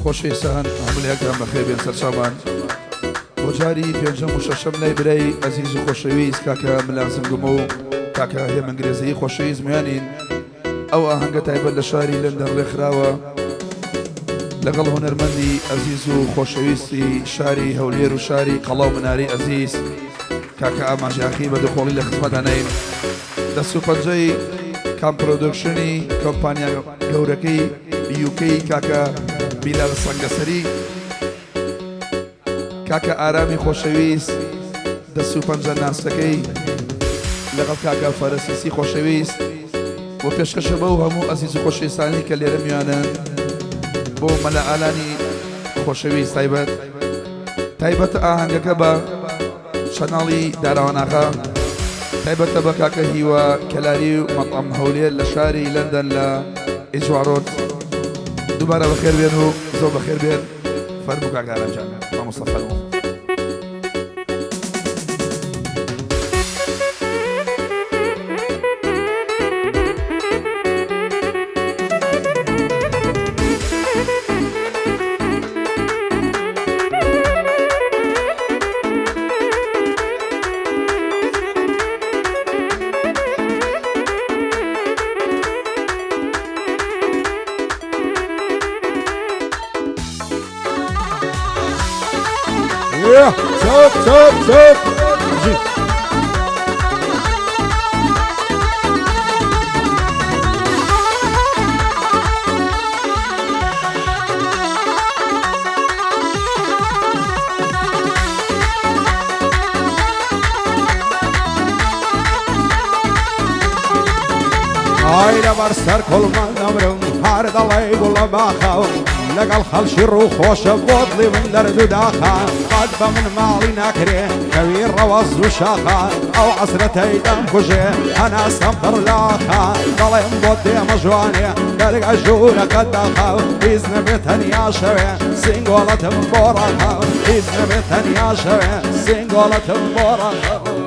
خۆشەویستان هەموویەکان بەخێر بێن سەرچاوان بۆ جاری پێنجەم و شەشەم لای برای ئەزیز و خۆشەویست کاکە ملازم گومە و کاکە هێمەنگرێزەی خۆشەویست میانین ئەو ئاهەنگە تایبەت لە شاری لەندەن ڕێکخراوە لەگەڵ هونەرمەندی ئەزیز و خۆشەویستی شاری هەولێر و شاری قەڵاو مناری ئەزیز کاکە ئاماژیاخی بەدەخۆڵی لە خزمەتانەین دەست و پەنجەی کام پرۆدەکشنی کۆمپانیا گەورەکەی بیوکەی کاکە بیلال سەنگەسەری کاکە ئارامی خۆشەویست دەست و پەنجە ناستەکەی لەگەڵ کاکە فەرەسیسی خۆشەویست بۆ پێشکەشە بەو هەموو ئەزیز و خۆشەویستانی کە لێرە میوانن بۆ مەلە ئالانی خۆشەویست تایبەتە ئاهەنگەکە بە چەناڵی داراواناغا تایبەتە بە کاکە هیوە کەلاری و مەطعەم هەولێر لە شاری لەندەن لە ئیجوارۆت دووبارە بەخێر بێن و زۆر بەخێر بێن فەرموو کاکە ئارامجان مامۆستا فەرموو Top, top, top. Hayra var ser kolman ömrüm her dalay gula bakam لقال خلشي الروح وشبوط لي من درد وداخا قد من مالي ناكري كبير رواز وشاخا او عسرتي دم كجي انا سمطر لاخا ضليم بودي مجواني دارق عجولة قداخا بإذن بيتن يا شوي سنقولة مبورخا بإذن بيتن يا شوي سنقولة مبورخا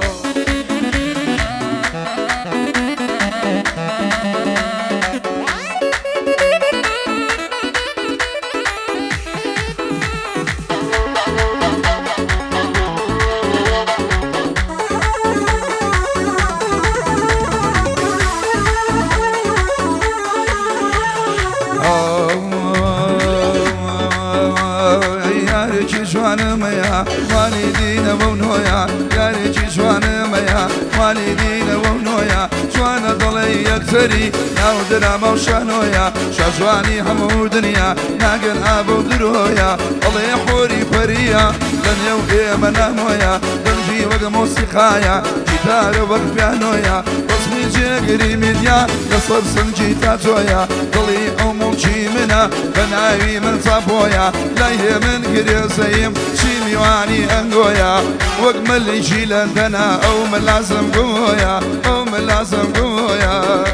جوانم يا والدين ونويا يا رجي جوانم يا والدين ونويا جوان ضلي يكتري ناودنا موشانويا شجواني حمو دنيا ناقل ابو درويا الله يحوري بريا لن يوقي منامويا دنجي وق موسيقايا جيتار وق بيانويا بصمي جيقري ميديا قصر سنجي تاتويا ضلي اموشي منا بناوي من صابويا لايه من قريزيم شي ميواني انقويا وق ملي جي لندنا او ملازم قويا او ملازم قويا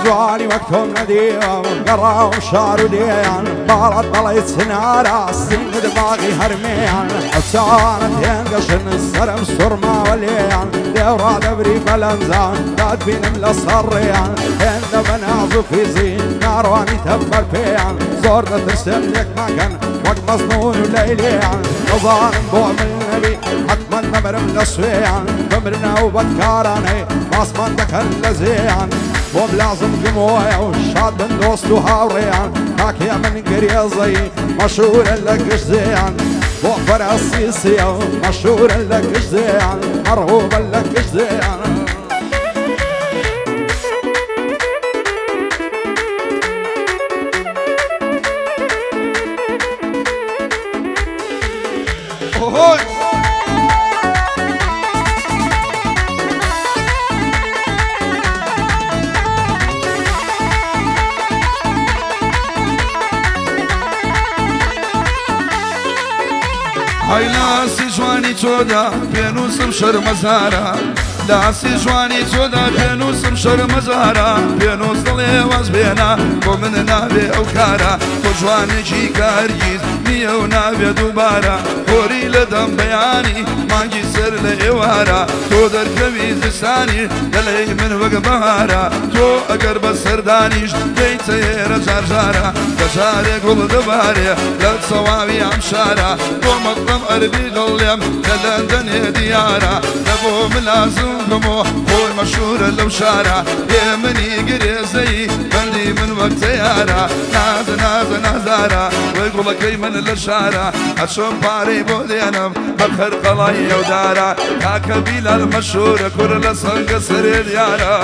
جواني وقتهم نديم قرا وشار وديان بارد طلعت سنارة السن دماغي هرميان حسانة ينقشن السرم سرما وليان دورا دبري بلنزان داد بين ملصريان هند بنازو في زين نارواني تبر فيان زورنا ترسم لك مكان وقت مصنون وليليان نظام بوع من النبي حتما نمر ملسويان بمرنا وبتكاراني ماسمان دكن لزيان بوم لازم جموعي وشاد من دوست وهاوريان حاكي من قريزي مشهور لك زيان بوم فراسيسي مشهور لك زيان مرهوب لك زيان هاي لاسی جوانی چۆدا پێنووسم شەرمەزارە لاسی جوانی چۆدا پێنووسم شەرمەزارە پێنووس دڵێ واز بێنە بۆ من نابێ ئەو کارە تۆ جوانێکی کارگیز نییە و نابێ دووبارە هۆری لە دەم بەیانی مانگی سەر لە ئێوارە تۆ دەرکەوی زستانی دەڵێی من وەک بەهارە تۆ ئەگەر بە سەردانیش دەیتە ئێرە جارجارە بەجارێ گوڵ دەبارێ لە سەواوی ئەم شارە تۆ مەقەم ئەربی دڵێم لە لەندەنێ دیارە لە بۆ من لازم بمۆ خۆی مەشهورە لەو شارە پێ منی گرێزەی بەندی من وەک تەیارە نازە نازە نازارە وەی گوڵەکەی من لە شارە ئەچۆم پارەی بۆ دێنم بە خەرقەڵای ئێودارە کاکە بیلال مەشهورە کوڕە لە سەنگە سەرێ دیارە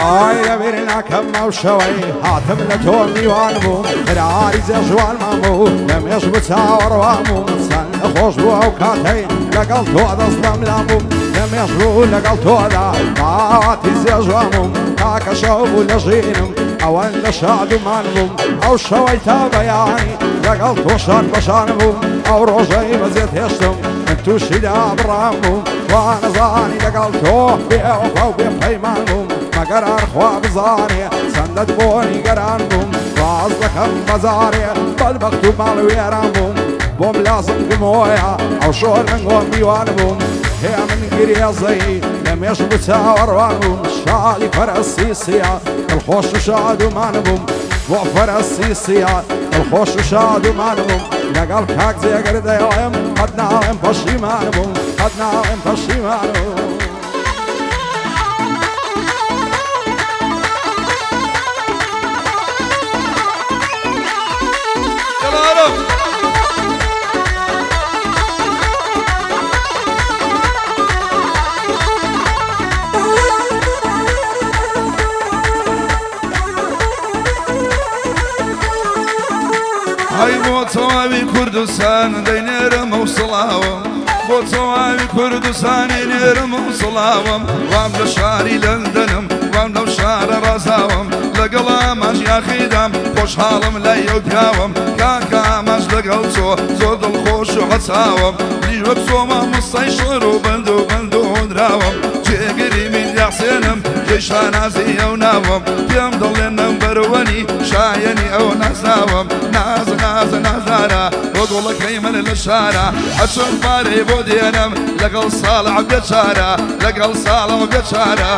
ئای لەبیرنا کەم مەوشەوەی هاتم لە تۆ میوان بووم خراری زەژوانمان بوو لەمێش بە چاوەڕوان بووم چەند خۆش بوو ئەو کاتەی لەگەڵ تۆ دەستم لام بووم لەمێش بوو لەگەڵ تۆدا باواتی زێژوان بووم تاکە شەو بوو لە ژینم ئەوەندە شادومان بووم ئەو شەوەی تا بەیانی لەگەڵ تۆ شان بەشان بووم ئەو ڕۆژەی بەزێت هێشتم من تووشیدا بڕام بووم وا نەزانی لەگەڵ تۆ بێوەفا و بێ پەیمان بووم مەگەر ئەرخوا بزانێ چەندەت بۆنی گەران بووم باز دەکەم بەزارێ بەلبەخت و ماڵ وێران بووم بۆم لازم گمۆیە ئەو شۆر ئەنگۆم میوان بووم هەیە من گرێزەی لەمێش بوو چاوەڕوان بووم شاڵی پەرەسیسیە دڵخۆش و شادومان بووم بۆ پەرەسیسیە دڵخۆش و شادومان بووم لەگەڵ کاک جێگەر دەیڵێم قەت ناڵێم پەشیمان بووم قەت ناڵێم پەشیمان بووم هاي بۆ تەواوی کوردستان دەینێرم ئەو سڵاوم بۆ تەواوی کوردستانی نێرم ئەو سڵاوم وام لە شاری لەندەنم وام لەو شارە ڕازاوم لەگەڵ ئاماژ یاخیدام خۆشحاڵم لای ئەو پیاوم کاکە ئاماژ لەگەڵ تۆ زۆر دڵخۆش و هەچاوم نیش وەک تۆمە مستەی شۆر و بەند و بەند و هۆنراوم جێگەری من یاحسێنم جێشانازی ئەو ناوم پێم دەڵێن نەمبەرەوەنی شایەنی ئەو نازاوم نازە نازە نازارە بۆ گوڵەکەی من لە شارە ئەچۆم پارەی بۆ دێنم لەگەڵ ساڵە بێچارە لەگەڵ ساڵەوە بێچارە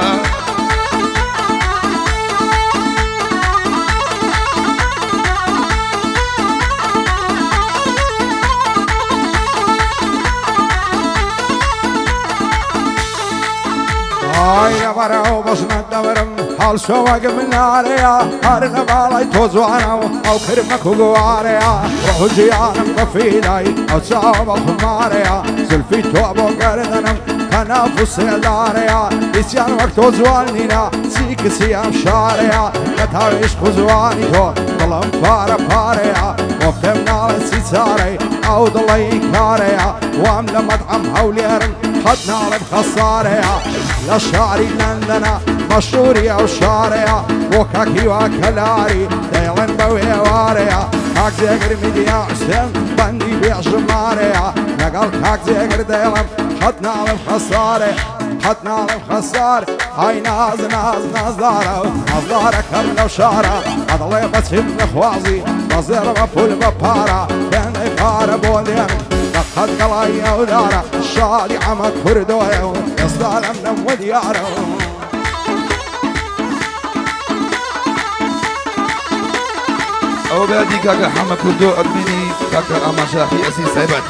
ئای لەبەرە و بەژنە دەبرم هەڵ شەوەگە من نارەیە هەر لە باڵای تۆ جوانە و ئەو کرمەک و گوارەیە ڕۆژیانم بە فیلای ئەو چاوە بە خمارەیە زولفی تۆ بۆ گەردەنم کەناف و سێدارەیە هیچیان وەک تۆ جوان نینە چی کچی ئەم شارەیە کە تاویش و جوانی تۆ دڵم پارە پارەیە بۆ پێم ناڵێ چی چارەی ئەو دڵی کارەیە وام لە مەدعەم هەولێرن قەت ناڵێم خەسارەیە لە شاری لەندەنە مەشهوری ئەو شارەیە بۆ کاکی وا کەلاری دەیڵێن بەو ئێوارەیە کاک جێگر میدیا حوسێن بەندی بێژمارەیە لەگەڵ کاک جێگر دەیڵێم قەت ناڵێم خەسارێ قەت ناڵێم خەسار ئای ناز ناز نازدارە و نازدارەکەم لەو شارە ئەدڵێ بەچیم نەخوازی بەزێڕ بە پول بە پارە پێندەی پارە بۆ دێن قەت گەڵای ئەودارە شادی ئەمە کوردۆیە و ئێستا لەم نەموە دیارە ئەو بەیادی کاکە حەمە کوردۆ ئەدمینی کاکە ئاماژاخی ئەسی سایبەت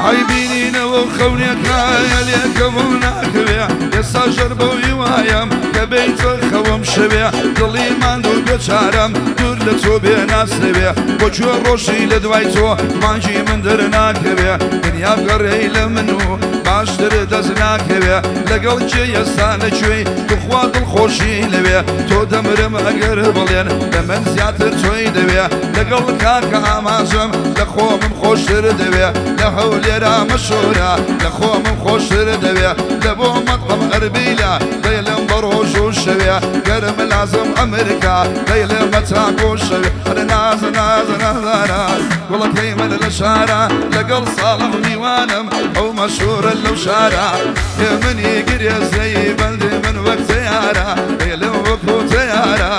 هاي بینینەوە خەونێکایە لێکەوەم ناکەوێ ئێستا ژەر بەو هیوایم کە بەیتە خەوەم شەوێ دڵی ماند و بێچارەم دوور لە تۆ بێناس دەبێ بۆکوێ ڕۆژی لە دوای تۆ مانگی من دەرناکەوێ دنیا بگەڕێی لە من و باشتر دەست ناکەوێ لەگەڵ کێ ئێستا لەکوێی بخوا دڵخۆشی لەوێ تۆ دەمرم ئەگەر بڵێن لە من زیاتر تۆی دەوێ لەگەڵ کاکە ئاماژەم لە خۆمم خۆشتر دەوێ لە هەولێرا مەشهورە لە خۆمم خۆشتر دەوێ لە بۆ مەتڵم ئەربیلە دەیڵێم بە ڕۆژ و شەوێ گەرم لازم ئەمریکا دەیڵێم بە چاک و شەوێ هەر نازە نازە نازانە گوڵەکەی من لە شارە لەگەڵ ساڵم میوانم ئەو مەشهورە لەو شارە هێ منی گرێزەی بەندێ من وەک تەیارە دەیڵێم وەکو تەیارە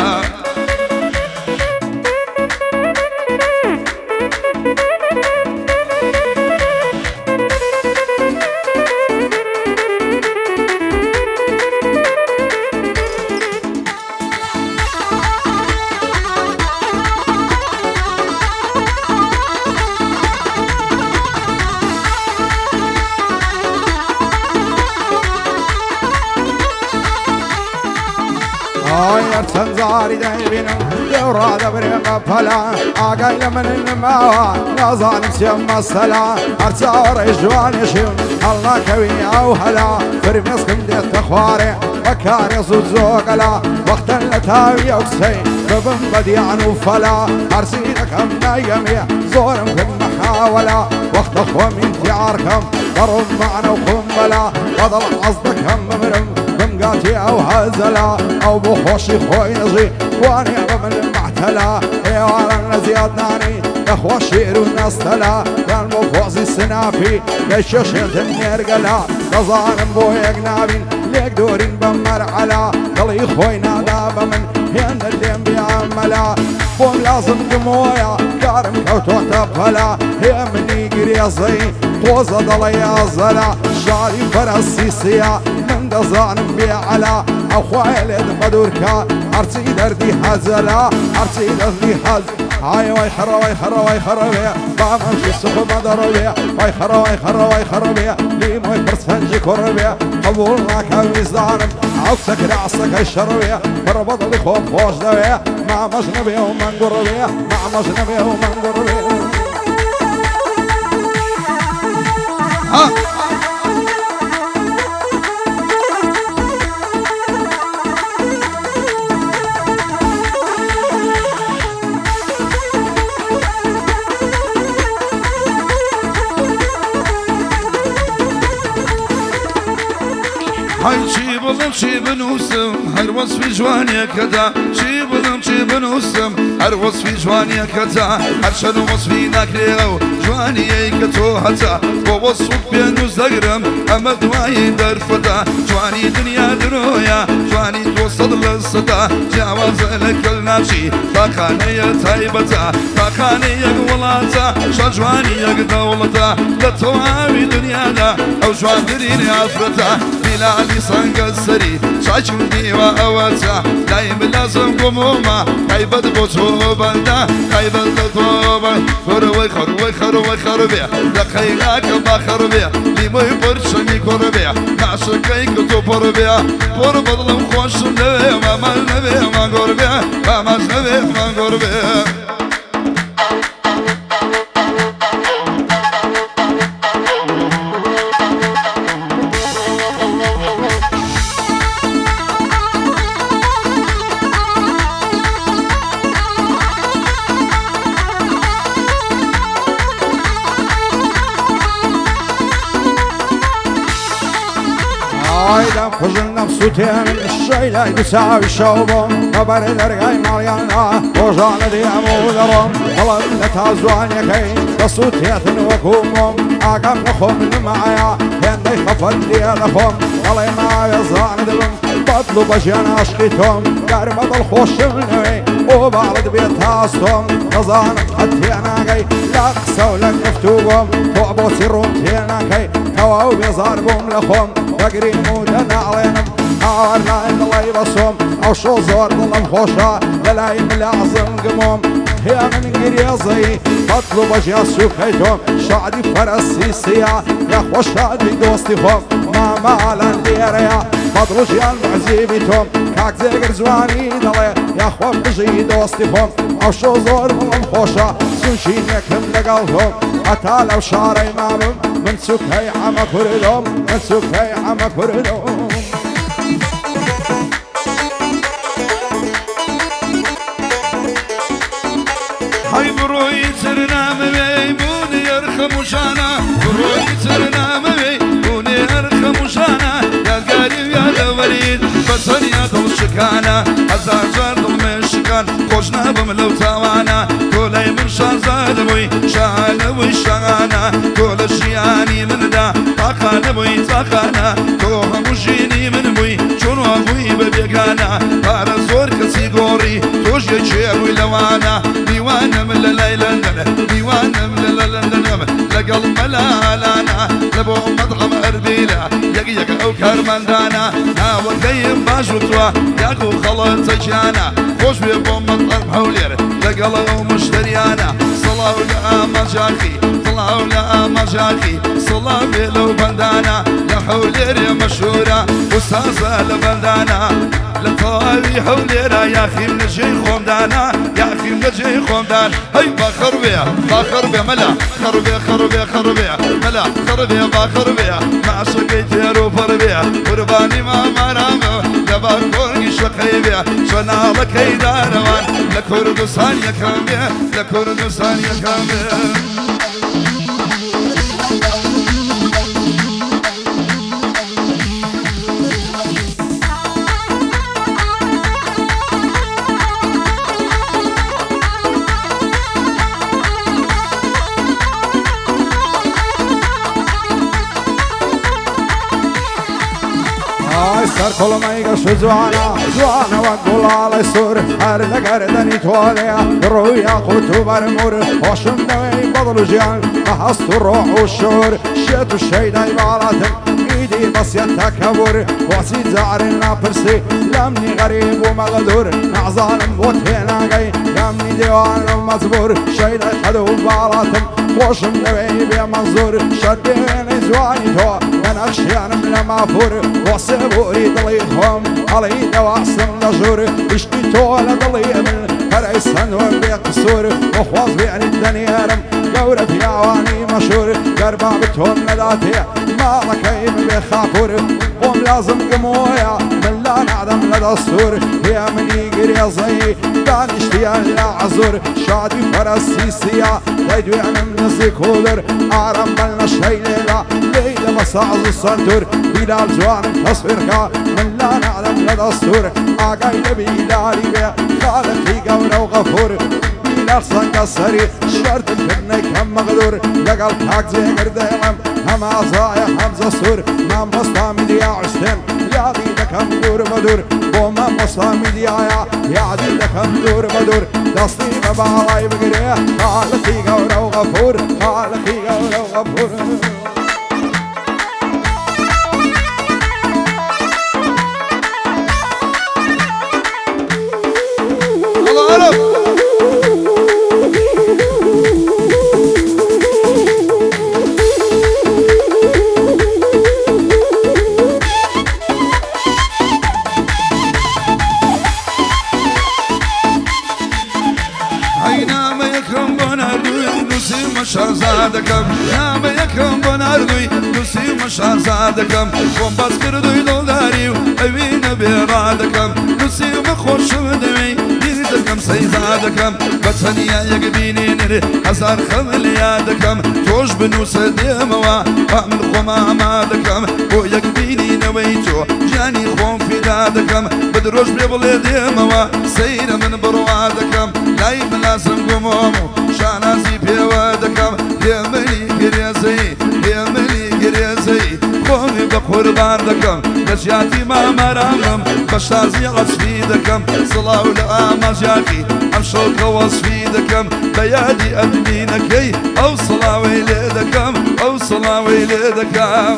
چەند زاری دەیبینم دێوڕا دەبرێمە پەلا ئاگای لە من نماوە نازانم چێم مەسەلا هەر چاوەڕێی جوانیشیم هەڵناکەوی ئەو هەلا فرمێسکم دێتە خوارێ بەکارێ زوو زۆگەلا وەختەن لە تاوی ئەو کچەی ببم بەدیان و فەلا هەرسی دەکەم نایگەمێ زۆرم کرد مەحاوەلا وەختە خۆم ئینتیارکەم بەڕۆم معنە و قومبەلا بەدڵ حەز دەکەم بمرم بمگاتی ئەو هەزەلا ئەو بۆ خۆشی خۆی نەژی وانێ بە من معتەلا ئێواران لە زیادنانی دەخوا شێر و نەستەلا یان بۆ خۆزی سنافی لەشێشێتن نێرگەلا دەزانم بۆ یەک نابین لێک دۆرین بە مەرعەلا دڵی خۆی نادا بە من هێندە لێم بیعەمەلا بۆم لازم گمۆیە کارم کەوتۆتە پەلا هێ منی گرێزەی تۆزە دەڵێ ئازەلا شاری فەرەنسیسیە من دەزانم بێعەلا ئەخوایە لێت بەدوورکە هەرچی دەردی حەزەلا هەرچی دەردی حەز هاي خروي خروي خروي بامشي السخمة ضربي واي خروي خروي خروي لي موي برسنجي كربي قبول معك ويزارم عكسك راسك الشربي بربط لي خوف خوش دوي مع مجنبي ومن قربي مع مجنبي ومن قربي هاي شي بڵم چی بنووسم هەر وەسفی جوانیەکەدا چی بڵم چی بنووسم هەر وەسفی جوانیەکەدا هەر شەن و وەسفی ناکرێ و جوانیەی کە تۆ هەتا بۆ وەسف پێنووس دەگرم ئەمە دوایی دەرفەدا جوانی دنیا درۆیە جوانی تۆ سەد لە سەدا جیاوازە لە کەلناچی تاقانەیە تایبەتە تاقانەیەک وڵاتە شە جوانی یەک دەوڵەتە لە تەواوی دنیادا ئەو جوانترین ئافرەتە بلالی سەنگە سەری چاچم دیوە ئەوەتە لایم لازم گومۆمە تایبەت بۆ تۆ بەندە تایبەت لە تۆ بەند خۆرەوەی خەروەی خەروەی خەربێ لە قەیلاکە با خەربێ لیمۆی پەرچەمی کۆڕبێ ناشەکەی کە تۆ پڕبێ پڕ بەدڵم خۆشم لەوێ مامەل نەبێ مانگۆڕبێ مامەز نەبێ مانگۆڕبێ ئایدەم خوژنم سووتێن شەیلای دووساوی شەو بۆم بەبەر دەرگای ماڵیاندا ڕۆژانە دێم و دەڕۆم بەڵام لە تا جوانیەکەی بە سووتێتن وەکوو مۆم ئاگام لە خۆم نمایە هێندەی خەفەت لێ دەخۆم بەڵێ ناوێ زان دڵم بەدڵ و بەژیان عاشقی تۆم گەرمە دڵخۆشم نوێی ئۆ باڵت بێت تاستۆم دەزانم حەد تێناگەی لە قسە و لە گفتوگۆم تۆ بۆچی ڕوون تێناکەی تەواو بێزار بووم لە خۆم بەگریم و دەناڵێنم هاوار لای دڵی بەسۆم ئەو شۆ زۆر دڵم خۆشە لەلای ملازم گمۆم هێ من گرێزەی بەدڵ و بەژیا سوکەی تۆم شادی فەرەنسیسیە یاخۆ شادی دۆستی خۆم مامالان لێرەیە بەدڵژیان عزیبی تۆم کاک جێگر جوانی دەڵێ یاخوا بژی دۆستی خۆم ئەو شۆ زۆر بڵم خۆشە سوشینێکم لەگەڵ تۆم هەتا لەو شارەی مامم من سوکەی ئەمە کوردۆم من سوکەی ئەمە کوردۆم هاي بروي ترنامي بوني يرخم وشانا بروي ترنامي بوني يرخم وشانا يا قريب يا الوليد بطن يا دل شكانا هزار جار دل مشكان خوشنا بملو تاوانا كولي من شازاد بوي شان بوي شانا كول الشياني من دا طاقان بوي طاقانا كوها مجيني من بوي شنو ابوي ببيقانا بارا زور كسي قوري توش يجيبوي لوانا ديوانا من ليلندن ديوانا من ليلندن لقل ملالانا لبو مطعم اربيلا يقيق او كرمندانا ناول قيم باجوتوا ياقو خلط جانا خوش بيبو مطعم حولير لقل او مشتريانا صلاة ولا مجاكي صلاة ولا مجاكي صلاة بيلو بندانا يا حولير يا مشهورة وستازة لبندانا لطاوي حوليرا يا اخي من الجي خمدانا يا اخي من الجي خمدان هاي باخربيا باخربيا ملا خربيا خربيا خربيا ملا خربيا باخربيا مع شقيت يا روفربيا قرباني ما مرامو لبا كورني شقيبيا شنا لك ايداروان لكردستان يا كامبيا لكردستان يا كامبيا سر كل ما يقش زوانا زوانا وقول على سور هر لقردني تواليا رويا قوتو برمور وشم دوي بضل جيان محصت الروح والشور شيت الشي داي بالاتم ايدي بس يتكبر واسيد زعر النابرسي لمني غريب ومغدور نعزان بوتينا جاي لمني ديوان ومزبور شي داي خدو بالاتم وشم دوي بيا منظور شديني زواني تو ونخشيان من مافور وصبوري ضليهم علي دواصل لجور اشتي طول ضلي من فريسان وبيقصور وخواز بيعني الدنيارم قورة في عواني مشهور قربا بتهم نداتي ما ركيم بخافور قوم لازم قمويا من لا نعدم لدستور هي من يقري زي دانشتيا لا عزور شادي فرسيسيا ليدو يعني من الزيكولر عرم بلنا شي ليلة ليلة مساعز الصندور بلال جوان تصويرها من لا نعلم لدستور عقايد بلالي بيع خالقي قورة وغفور بلال صنقصري شرط الفني كم مغدور لقل حق زي قرديلم هم عزايا حمزة سور ما مصامي يا عشتين يا دي لكم دور بدور وما مصامي يا دي لكم دور بدور دستي مبالاي بقريه خالقي قورة وغفور خالقي قورة وغفور شازادكم نام يكم بناردوي نسي مشازادكم ومباس كردوي دولاريو اوين بيرادكم نسي مخوش بدوي ديدكم سيزادكم بطنيا يقبيني نري هزار خمل يادكم توش بنوس ديموا وعمل خمامادكم ويقبيني نويتو جاني خوم في دادكم بدروش بيبلي ديموا سير من بروادكم لايب لازم قمومو شانازي بيوادكم يا ملي قريزي يا ملي قريزي قومي بقربان دكم نجاتي ما مرامم بشازي عصفي دكم صلاة ولا مجاكي امشوك وصفي دكم بيادي ادمينكي او صلاة ويلي دكم او صلاة ويلي دكم